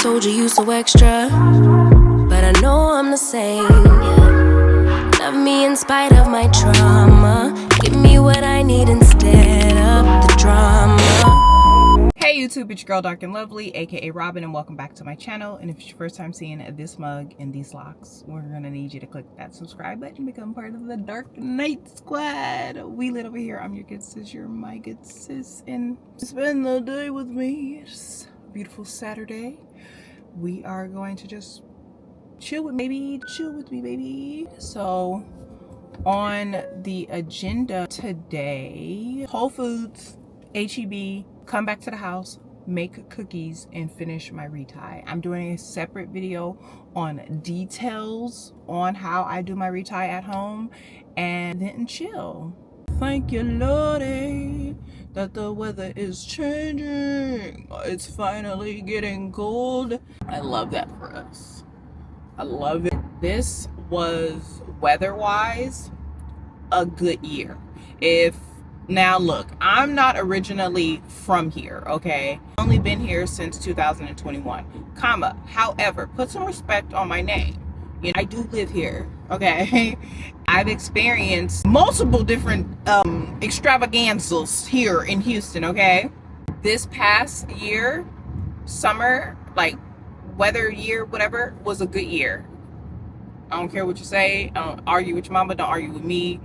told you so extra, but I know I'm the same. Love me in spite of my trauma. Give me what I need instead of the drama. Hey YouTube, it's your girl Drknlvely, aka Robin, and welcome back to my channel. And if it's your first time seeing this mug and these locks, we're gonna need you to click that subscribe button and become part of the Dark Knight Squad. We lit over here. I'm your good sis, you're my good sis, and spend the day with me. It's a beautiful Saturday. We are going to just chill with me, baby. So on the agenda today, Whole Foods, HEB, come back to the house, make cookies, and finish my retie. I'm doing a separate video on details on how I do my retie at home, and then chill. Thank you, Lordy, that the weather is changing. It's finally getting cold. I love that for us. I love it. This was weather-wise a good year. Now look, I'm not originally from here, okay? I've only been here since 2021, however, put some respect on my name. You know, I do live here, okay? I've experienced multiple different extravaganzas here in Houston, okay? This past year, summer, like weather year, whatever, was a good year. I don't care what you say. I don't argue with your mama, don't argue with me.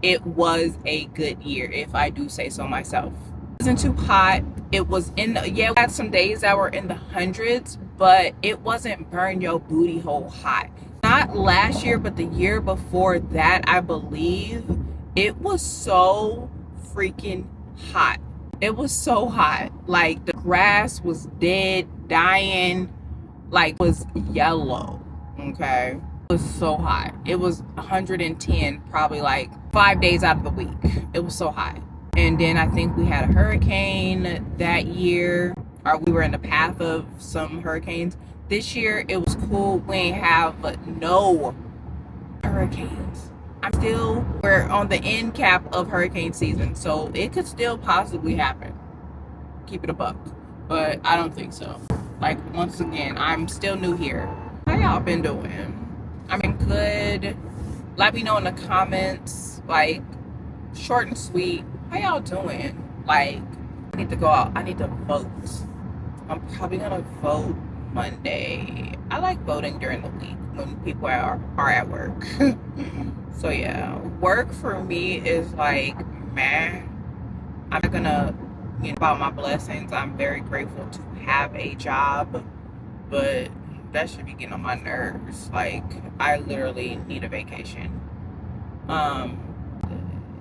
It was a good year, if I do say so myself. It wasn't too hot. It was we had some days that were in the hundreds, but it wasn't burn your booty hole hot. Not last year, but the year before that, I believe, it was so freaking hot. It was so hot. Like, the grass was dead, dying, like, was yellow, okay? It was so hot. It was 110 probably like 5 days out of the week. It was so hot. And then I think we had a hurricane that year, or we were in the path of some hurricanes. This year it was cool. We ain't have no hurricanes. We're on the end cap of hurricane season, so it could still possibly happen. Keep it a buck, but I don't think so. Like, once again, I'm still new here. How y'all been doing? I mean, good. Let me know in the comments, like, short and sweet. How y'all doing? Like, I need to go out. I need to vote. I'm probably gonna vote Monday. I like voting during the week when people are at work. So yeah, work for me is like, man, I'm not gonna, about my blessings. I'm very grateful to have a job, but that should be getting on my nerves. Like, I literally need a vacation.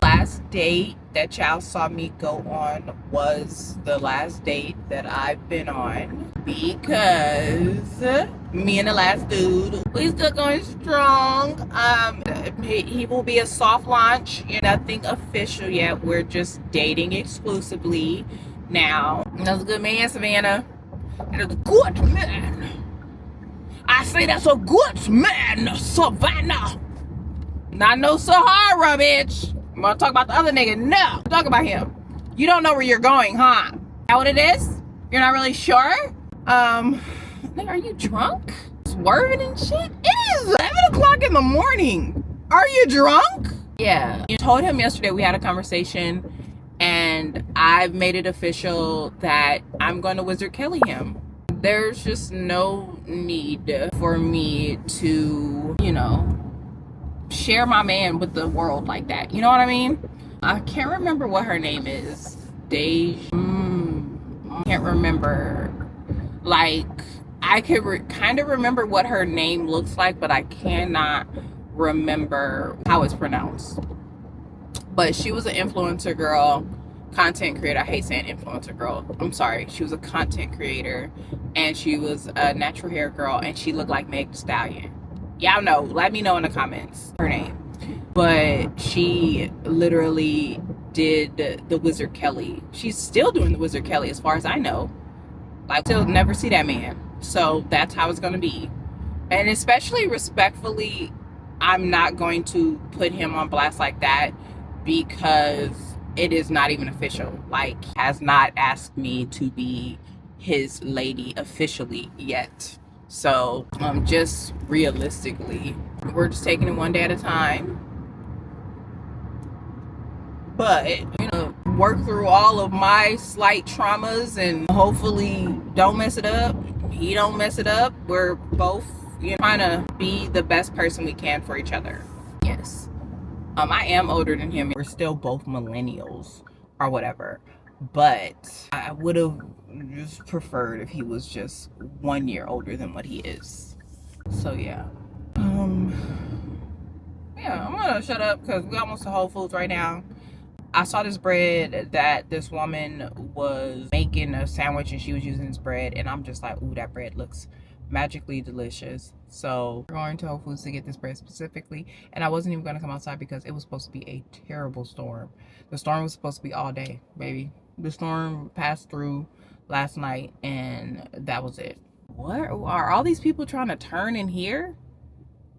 Last date that y'all saw me go on was the last date that I've been on, because me and the last dude, we still going strong. He will be a soft launch, nothing official yet. We're just dating exclusively now. That's a good man, Savannah. That's a good man. I say that's a good man, Savannah. Not no Sahara, bitch. I'm gonna talk about the other nigga. No, talk about him. You don't know where you're going, huh? Is that what it is? You're not really sure? Nigga, are you drunk? Swerving and shit? It is 11 o'clock in the morning. Are you drunk? Yeah. You told him yesterday, we had a conversation, and I've made it official that I'm going to Wizard Kelly him. There's just no need for me to, share my man with the world like that. You know what I mean? I can't remember what her name is. I can't remember. Like, I could kind of remember what her name looks like, but I cannot remember how it's pronounced. But she was an influencer girl, content creator. I hate saying influencer girl. I'm sorry. She was a content creator, and she was a natural hair girl, and she looked like Meg Thee Stallion. Y'all know. Let me know in the comments her name. But she literally did the Wizard Kelly. She's still doing the Wizard Kelly, as far as I know. Like, still never see that man. So that's how it's gonna be. And especially respectfully, I'm not going to put him on blast like that, because it is not even official. Like, has not asked me to be his lady officially yet. So just realistically, we're just taking it one day at a time. But, you know, work through all of my slight traumas and hopefully don't mess it up. He don't mess it up. We're both, you know, trying to be the best person we can for each other. Yes. I am older than him. We're still both millennials or whatever. But I would have just preferred if he was just 1 year older than what he is. So yeah. Yeah, I'm gonna shut up because we're almost to Whole Foods right now. I saw this bread that this woman was making a sandwich and she was using this bread, and I'm just like, ooh, that bread looks magically delicious. So we're going to Whole Foods to get this bread specifically, and I wasn't even going to come outside because it was supposed to be a terrible storm. The storm was supposed to be all day, baby. The storm passed through last night and that was it. What are all these people trying to turn in here?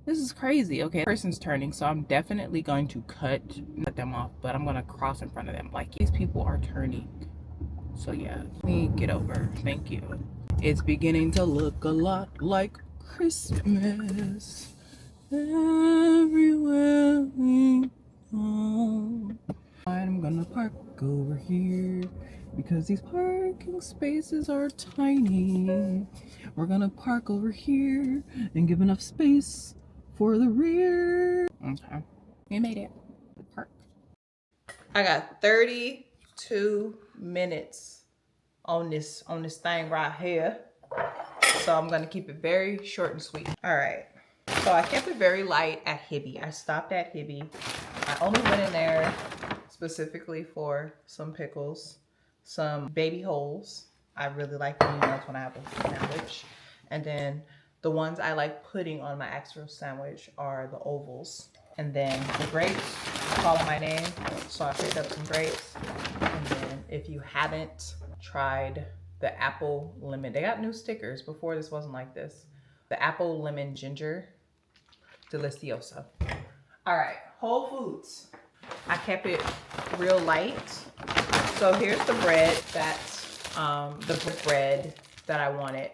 This is crazy. Okay, person's turning, so I'm definitely going to cut them off, but I'm gonna cross in front of them. Like, these people are turning. So yeah, let me get over. Thank you. It's beginning to look a lot like Christmas everywhere we go. I'm gonna park over here because these parking spaces are tiny. We're gonna park over here and give enough space for the rear. Okay, we made it. Park. I got 32 minutes on this thing right here, so I'm gonna keep it very short and sweet. All right, so I kept it very light at Hibby. I stopped at Hibby. I only went in there specifically for some pickles, some baby holes. I really like eating those when I have a sandwich. And then the ones I like putting on my actual sandwich are the ovals. And then the grapes, calling my name. So I picked up some grapes. And then if you haven't tried the apple lemon, they got new stickers. Before this wasn't like this. The apple lemon ginger, delicioso. All right, Whole Foods. I kept it real light. So here's the bread that's the bread that I wanted.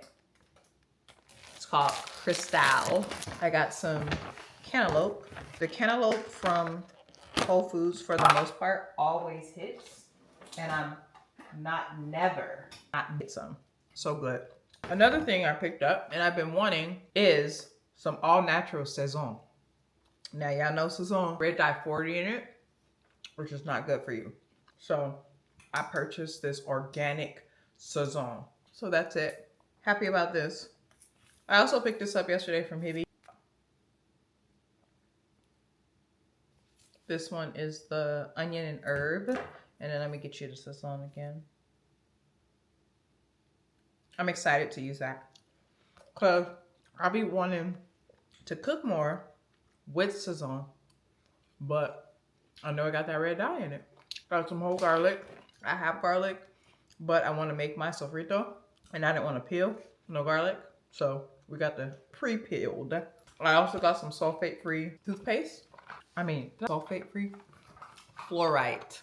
It's called Cristal. I got some cantaloupe. The cantaloupe from Whole Foods, for the most part, always hits. And I'm never get some. So good. Another thing I picked up and I've been wanting is some all natural Saison. Now y'all know Saison, red dye 40 in it, which is not good for you. So I purchased this organic Saison. So that's it. Happy about this. I also picked this up yesterday from Hibby. This one is the onion and herb. And then let me get you the Saison again. I'm excited to use that because I'll be wanting to cook more with Saison, but I know I got that red dye in it. Got some whole garlic. I have garlic, but I want to make my sofrito, and I didn't want to peel no garlic, so we got the pre-peeled. I also got some sulfate-free toothpaste. I mean, sulfate-free, fluoride.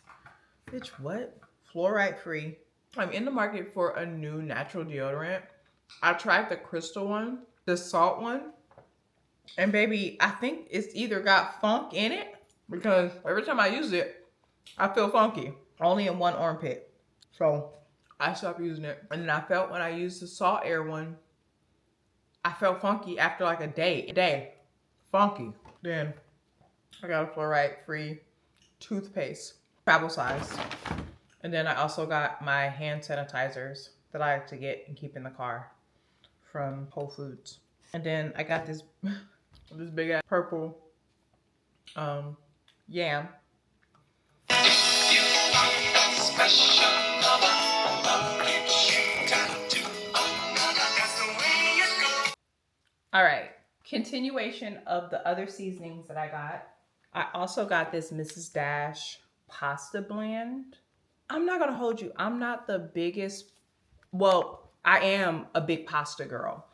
Bitch, what? Fluoride-free. I'm in the market for a new natural deodorant. I tried the crystal one, the salt one, and baby, I think it's either got funk in it because every time I use it, I feel funky. Only in one armpit. So I stopped using it. And then I felt when I used the salt air one, I felt funky after like a day. Funky. Then I got a fluoride-free toothpaste, travel size. And then I also got my hand sanitizers that I like to get and keep in the car from Whole Foods. And then I got this this big ass purple yam. All right, continuation of the other seasonings that I got. I also got this Mrs. Dash pasta blend. I'm not gonna hold you. I'm not the biggest, well, I am a big pasta girl,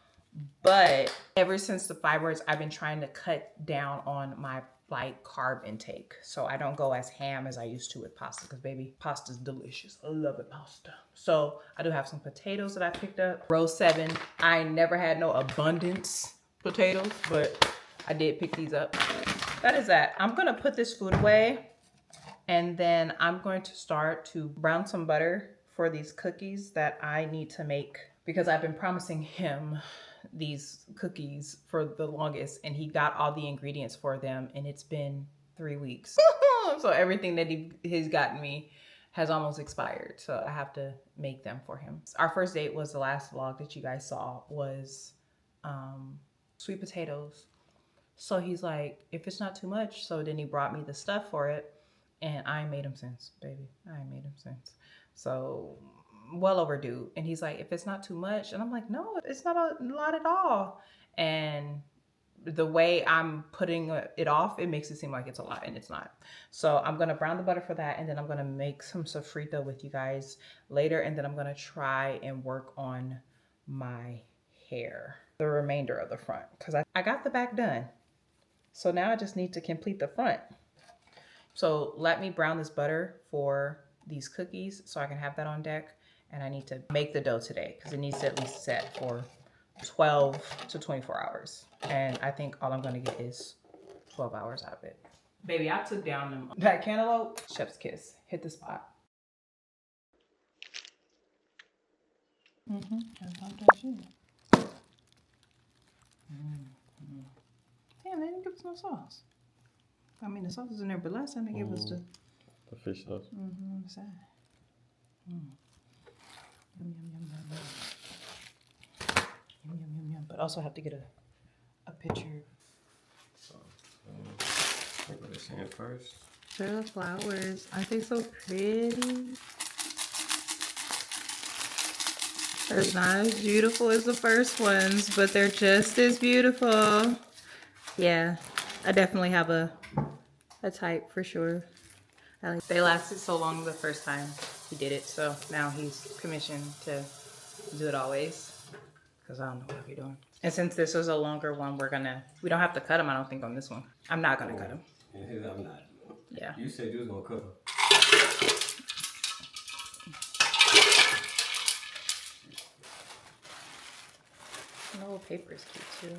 but ever since the fibroids, I've been trying to cut down on my like carb intake. So I don't go as ham as I used to with pasta, because baby, pasta's delicious. I love it, pasta. So I do have some potatoes that I picked up. Row 7. I never had no abundance potatoes, but I did pick these up. That is that. I'm gonna put this food away, and then I'm going to start to brown some butter for these cookies that I need to make, because I've been promising him these cookies for the longest, and he got all the ingredients for them, and it's been 3 weeks. So everything that he's gotten me has almost expired, so I have to make them for him. Our first date was the last vlog that you guys saw, was sweet potatoes. So he's like, if it's not too much. So then he brought me the stuff for it, and I ain't made him since, baby. I ain't made him since. So well overdue. And he's like, if it's not too much. And I'm like, no, it's not a lot at all. And the way I'm putting it off, it makes it seem like it's a lot, and it's not. So I'm gonna brown the butter for that, and then I'm gonna make some sofrito with you guys later, and then I'm gonna try and work on my hair, the remainder of the front, because I got the back done. So now I just need to complete the front. So let me brown this butter for these cookies so I can have that on deck. And I need to make the dough today, because it needs to at least set for 12 to 24 hours. And I think all I'm gonna get is 12 hours out of it. Baby, I took down that cantaloupe. Chef's kiss, hit the spot. Damn, they didn't give us no sauce. I mean, the sauce is in there, but last time they gave us the fish sauce. On the side. Yum, yum, yum, yum, yum. Yum, yum, yum, yum. But also have to get a picture. So, put this in first. Sure, the flowers. Aren't they so pretty? They're not as beautiful as the first ones, but they're just as beautiful. Yeah, I definitely have a type for sure. They lasted so long the first time he did it, so now he's commissioned to do it always, because I don't know what I'll be doing. And since this was a longer one, we don't have to cut them, I don't think, on this one. I'm not gonna cut them. Yeah, I'm not. Yeah. You said you was gonna cut them. The whole paper is cute too.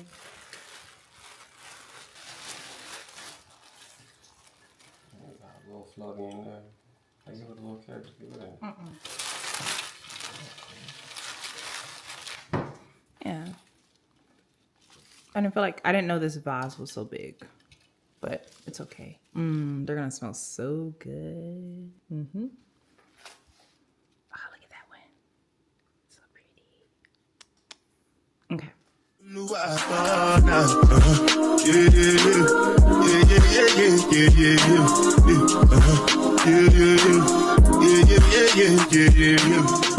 A little floating in there. I give it a little carrot. Give it in. Yeah. I didn't know this vase was so big, but it's okay. They're gonna smell so good. Mm-hmm. Oh, look at that one. So pretty. Okay. Yeah.